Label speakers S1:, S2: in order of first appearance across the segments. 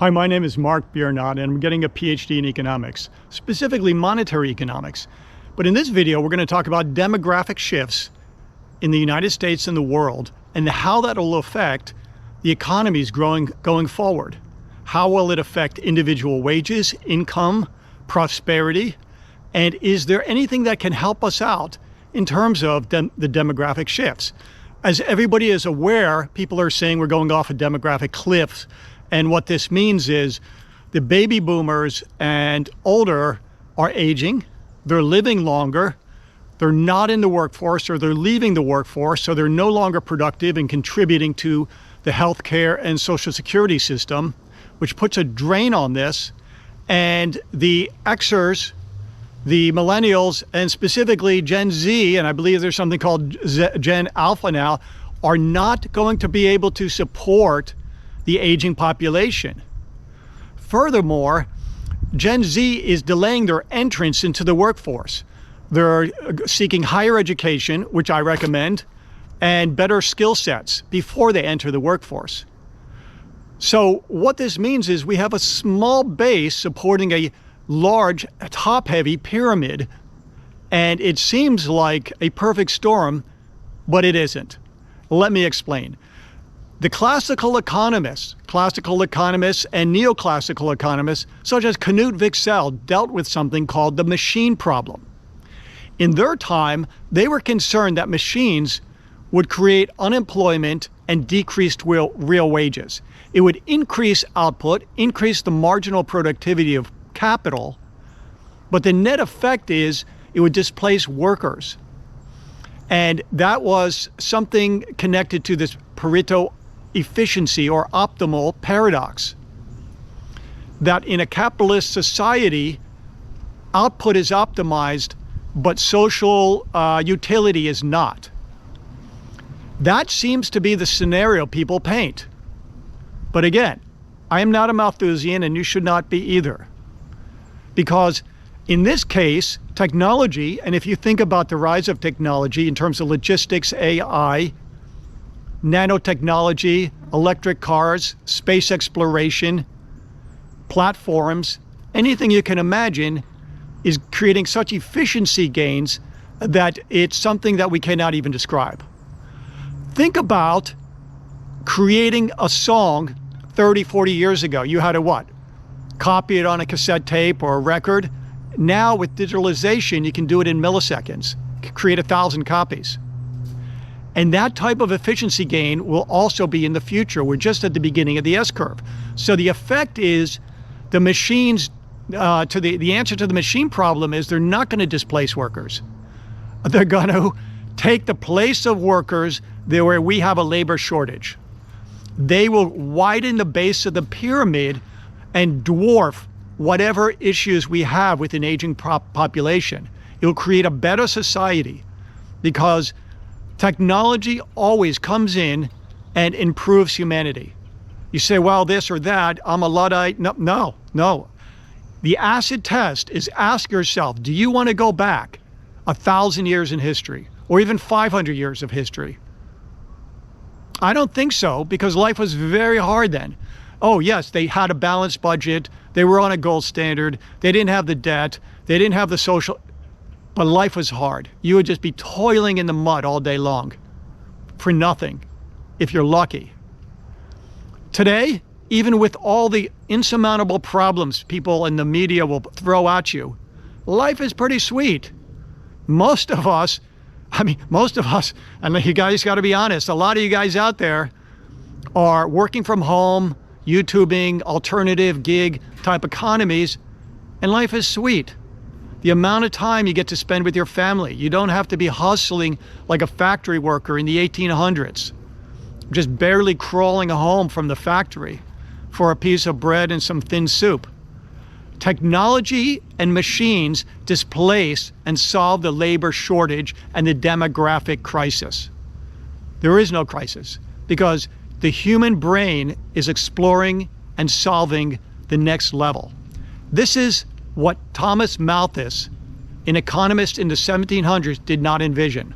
S1: Hi, my name is Mark Biernat, and I'm getting a PhD in economics, specifically monetary economics. But in this video, we're going to talk about demographic shifts in the United States and the world, and how that will affect the economies going forward. How will it affect individual wages, income, prosperity, and is there anything that can help us out in terms of the demographic shifts? As everybody is aware, people are saying we're going off a demographic cliff. And what this means is the baby boomers and older are aging, they're living longer, they're not in the workforce or they're leaving the workforce, so they're no longer productive and contributing to the healthcare and social security system, which puts a drain on this. And the X-ers, the millennials, and specifically Gen Z, and I believe there's something called Gen Alpha now, are not going to be able to support the aging population. Furthermore, Gen Z is delaying their entrance into the workforce. They're seeking higher education, which I recommend, and better skill sets before they enter the workforce. So what this means is we have a small base supporting a large, top-heavy pyramid, and it seems like a perfect storm, but it isn't. Let me explain. The classical economists and neoclassical economists, such as Knut Wicksell, dealt with something called the machine problem. In their time, they were concerned that machines would create unemployment and decreased real wages. It would increase output, increase the marginal productivity of capital, but the net effect is it would displace workers. And that was something connected to this Pareto efficiency or optimal paradox, that in a capitalist society, output is optimized, but social utility is not. That seems to be the scenario people paint. But again, I am not a Malthusian, and you should not be either. Because in this case, technology, and if you think about the rise of technology in terms of logistics, AI, nanotechnology, electric cars, space exploration, platforms, anything you can imagine is creating such efficiency gains that it's something that we cannot even describe. Think about creating a song 30, 40 years ago. You had to what? Copy it on a cassette tape or a record. Now with digitalization, you can do it in milliseconds, create 1,000 copies. And that type of efficiency gain will also be in the future. We're just at the beginning of the S-curve. So the effect is the machines, the answer to the machine problem is they're not going to displace workers. They're going to take the place of workers there where we have a labor shortage. They will widen the base of the pyramid and dwarf whatever issues we have with an aging population. It will create a better society because technology always comes in and improves humanity. You say, well, this or that, I'm a Luddite. No. The acid test is ask yourself, do you want to go back 1,000 years in history or even 500 years of history? I don't think so, because life was very hard then. Oh yes, they had a balanced budget. They were on a gold standard. They didn't have the debt. They didn't have the social, but life was hard. You would just be toiling in the mud all day long for nothing, if you're lucky. Today, even with all the insurmountable problems people in the media will throw at you, life is pretty sweet. Most of us, and you guys got to be honest, a lot of you guys out there are working from home, YouTubing, alternative gig type economies, and life is sweet. The amount of time you get to spend with your family. You don't have to be hustling like a factory worker in the 1800s, just barely crawling home from the factory for a piece of bread and some thin soup. Technology and machines displace and solve the labor shortage and the demographic crisis. There is no crisis because the human brain is exploring and solving the next level. This is what Thomas Malthus, an economist in the 1700s, did not envision.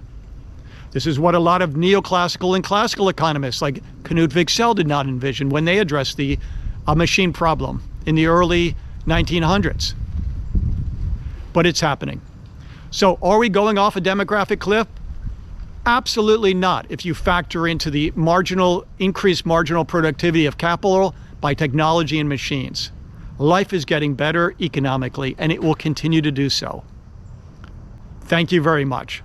S1: This is what a lot of neoclassical and classical economists like Knut Wicksell did not envision when they addressed the a machine problem in the early 1900s. But it's happening. So are we going off a demographic cliff? Absolutely not. If you factor into the increased marginal productivity of capital by technology and machines. Life is getting better economically, and it will continue to do so. Thank you very much.